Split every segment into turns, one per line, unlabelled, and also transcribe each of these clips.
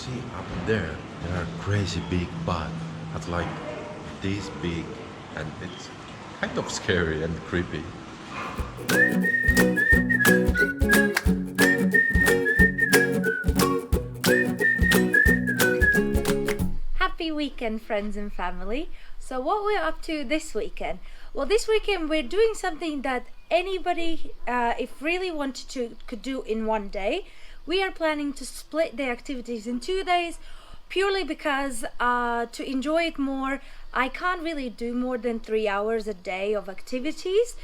see up there are crazy big bugs, but like this big, and it's kind of scary and creepy.
Happy weekend, friends and family. So what we're up to this weekend? Well, this weekend we're doing something that anybody, if really wanted to, could do in one day. We are planning to split the activities in 2 days, purely because to enjoy it more, I can't really do more than 3 hours a day of activities,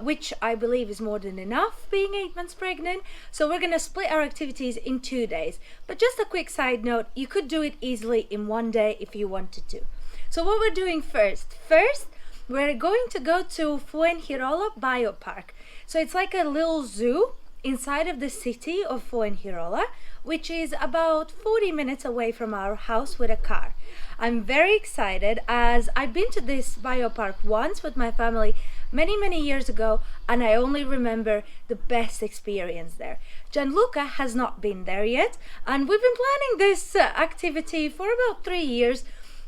which I believe is more than enough being 8 months pregnant. So we're gonna split our activities in 2 days. But just a quick side note, you could do it easily in 1 day if you wanted to. So what we're doing first, we're going to go to Fuengirola Biopark. So it's like a little zoo inside of the city of Fuengirola, which is about 40 minutes away from our house with a car. I'm very excited as I've been to this biopark once with my family many years ago, and I only remember the best experience there. Gianluca has not been there yet, and we've been planning this activity for about 3 years.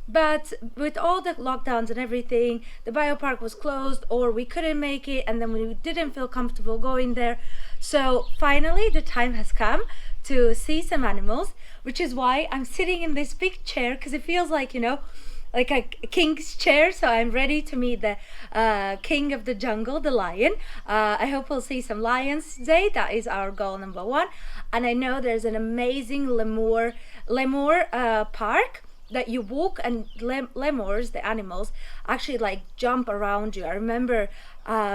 But with all the lockdowns and everything, the biopark was closed or we couldn't make it, and then we didn't feel comfortable going there. So finally the time has come to see some animals, which is why I'm sitting in this big chair, because it feels like, you know, like a king's chair. So I'm ready to meet the king of the jungle, the lion. I hope we'll see some lions today. That is our goal number one. And I know there's an amazing lemur park that you walk, and lemurs, the animals, actually like jump around you. I remember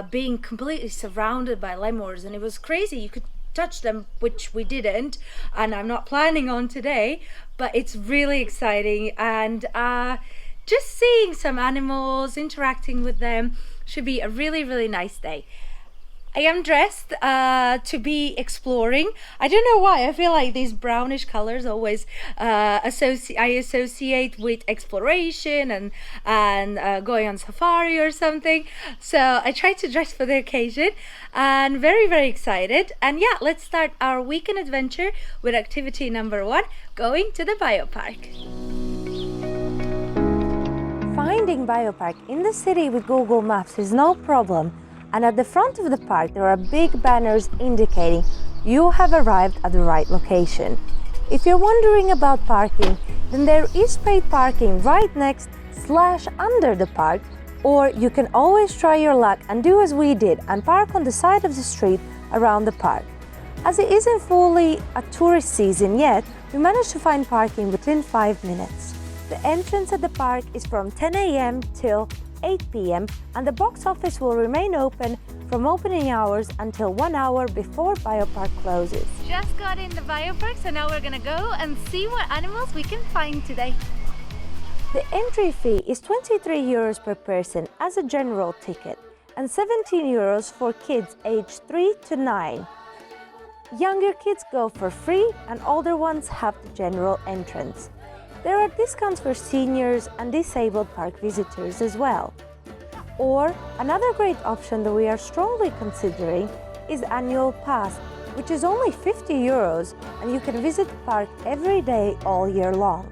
being completely surrounded by lemurs, and it was crazy. You could touch them, which we didn't, and I'm not planning on today, but it's really exciting. And just seeing some animals, interacting with them, should be a really nice day. I am dressed to be exploring. I don't know why. I feel like these brownish colors always I associate with exploration and going on safari or something. So I tried to dress for the occasion, and very excited. And yeah, let's start our weekend adventure with activity number 1, going to the biopark.
Finding biopark in the city with Google Maps is no problem. And at the front of the park there are big banners indicating you have arrived at the right location. If you're wondering about parking, then there is paid parking right next/under the park, or you can always try your luck and do as we did and park on the side of the street around the park. As it isn't fully a tourist season yet, we managed to find parking within 5 minutes. The entrance at the park is from 10 a.m. till 8 p.m. and the box office will remain open from opening hours until 1 hour before biopark closes.
Just got in the biopark, so now we're gonna go and see what animals we can find today.
The entry fee is 23 euros per person as a general ticket and 17 euros for kids aged 3 to 9. Younger kids go for free and older ones have the general entrance. There are discounts for seniors and disabled park visitors as well. Or another great option that we are strongly considering is annual pass, which is only 50 euros and you can visit the park every day all year long.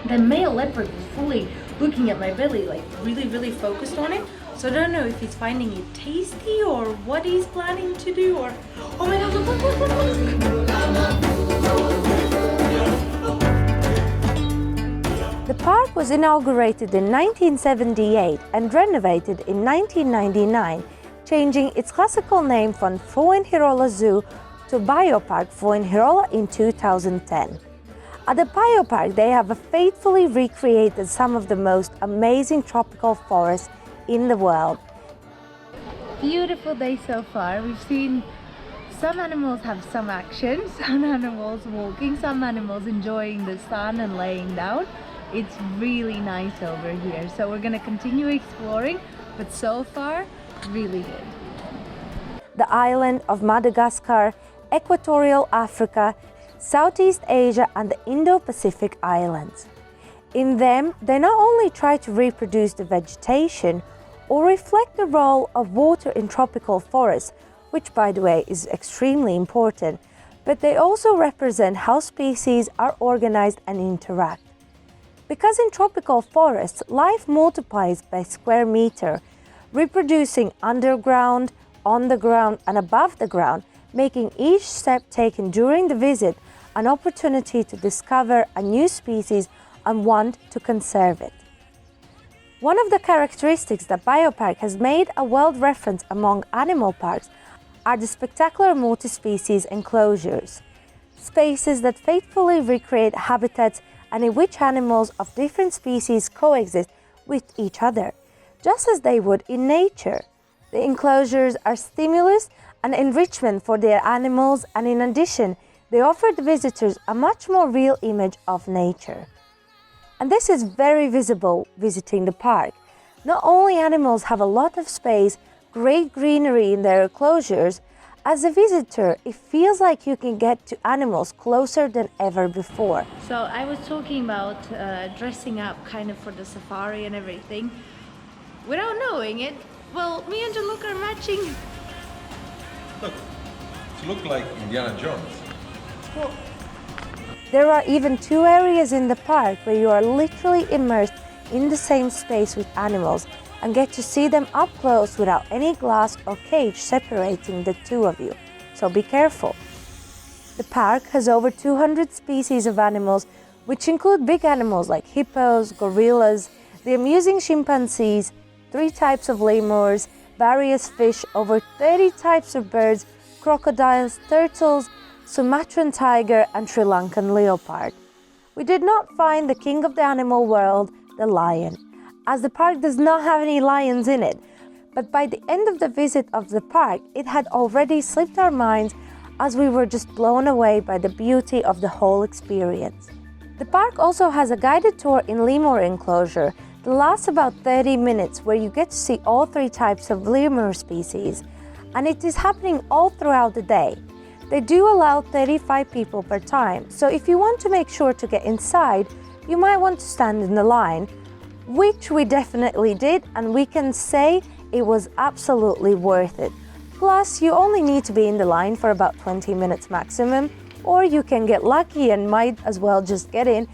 The male leopard was fully looking at my belly, like really focused on it. So I don't know if he's finding it tasty or what he's planning to do, or oh my god, look.
The park was inaugurated in 1978 and renovated in 1999, changing its classical name from Fuengirola Zoo to Biopark Fuengirola in 2010. At the biopark, they have faithfully recreated some of the most amazing tropical forests in the world.
Beautiful day so far. We've seen some animals have some action, some animals walking, some animals enjoying the sun and laying down. It's really nice over here. So we're gonna continue exploring, but so far, really good.
The island of Madagascar, Equatorial Africa, Southeast Asia and the Indo-Pacific Islands. In them, they not only try to reproduce the vegetation or reflect the role of water in tropical forests, which by the way is extremely important, but they also represent how species are organized and interact. Because in tropical forests, life multiplies by square meter, reproducing underground, on the ground, and above the ground, making each step taken during the visit an opportunity to discover a new species and want to conserve it. One of the characteristics that Biopark has made a world reference among animal parks are the spectacular multi-species enclosures, spaces that faithfully recreate habitats and in which animals of different species coexist with each other, just as they would in nature. The enclosures are stimulus and enrichment for their animals, and in addition, they offer the visitors a much more real image of nature. And this is very visible visiting the park. Not only animals have a lot of space, great greenery in their enclosures, as a visitor, it feels like you can get to animals closer than ever before.
So I was talking about dressing up kind of for the safari and everything. Without knowing it, well, me and Gianluca are matching.
Look, you look like Indiana Jones.
Well,
There are even 2 areas in the park where you are literally immersed in the same space with animals and get to see them up close without any glass or cage separating the two of you. So be careful. The park has over 200 species of animals, which include big animals like hippos, gorillas, the amusing chimpanzees, 3 types of lemurs, various fish, over 30 types of birds, crocodiles, turtles, Sumatran tiger, and Sri Lankan leopard. We did not find the king of the animal world, the lion, as the park does not have any lions in it. But by the end of the visit of the park, it had already slipped our minds as we were just blown away by the beauty of the whole experience. The park also has a guided tour in lemur enclosure that lasts about 30 minutes, where you get to see all 3 types of lemur species, and it is happening all throughout the day. They do allow 35 people per time, so if you want to make sure to get inside, you might want to stand in the line, which we definitely did, and we can say it was absolutely worth it. Plus, you only need to be in the line for about 20 minutes maximum, or you can get lucky and might as well just get in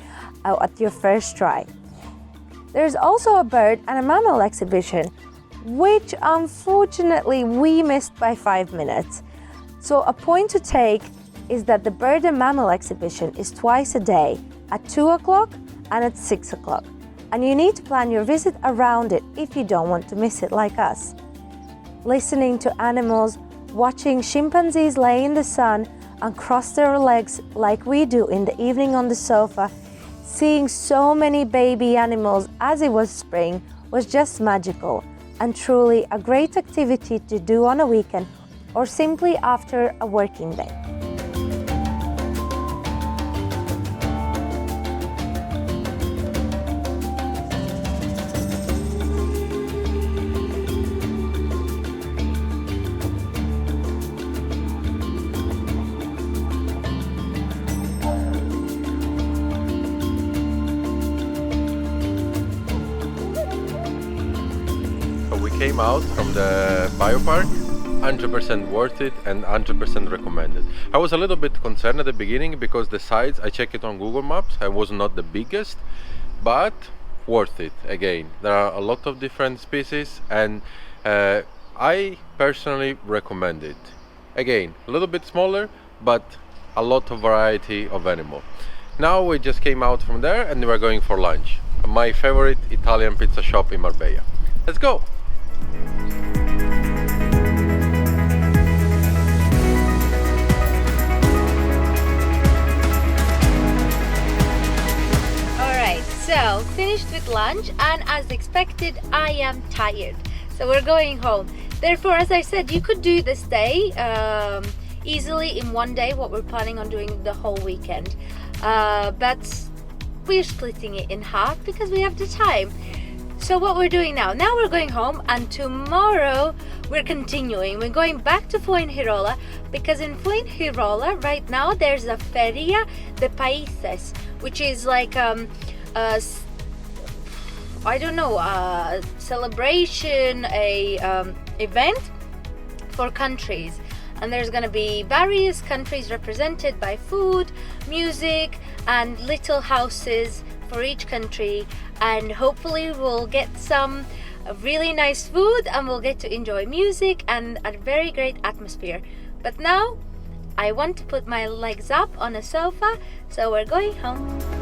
at your first try. There's also a bird and a mammal exhibition, which unfortunately we missed by 5 minutes. So a point to take is that the bird and mammal exhibition is twice a day, at 2 o'clock and at 6 o'clock. And you need to plan your visit around it if you don't want to miss it like us. Listening to animals, watching chimpanzees lay in the sun and cross their legs like we do in the evening on the sofa, seeing so many baby animals as it was spring was just magical, and truly a great activity to do on a weekend or simply after a working day.
We came out from the biopark, 100% worth it and 100% recommended. I was a little bit concerned at the beginning because the size, I checked it on Google Maps, I was not the biggest, but worth it. Again, there are a lot of different species, and I personally recommend it. Again, a little bit smaller, but a lot of variety of animal. Now we just came out from there and we're going for lunch. My favorite Italian pizza shop in Marbella. Let's go!
alright, so finished with lunch, and as expected, I am tired. So we're going home. Therefore, as I said, you could do this day easily in one day, what we're planning on doing the whole weekend. But we're splitting it in half because we have the time. So what we're doing now we're going home, and tomorrow we're continuing. We're going back to Fuengirola, because in Fuengirola right now there's a Feria de Países, which is like a celebration, event for countries. and there's gonna be various countries represented by food, music, and little houses for each country, and hopefully we'll get some really nice food and we'll get to enjoy music and a very great atmosphere. But now I want to put my legs up on a sofa, so we're going home.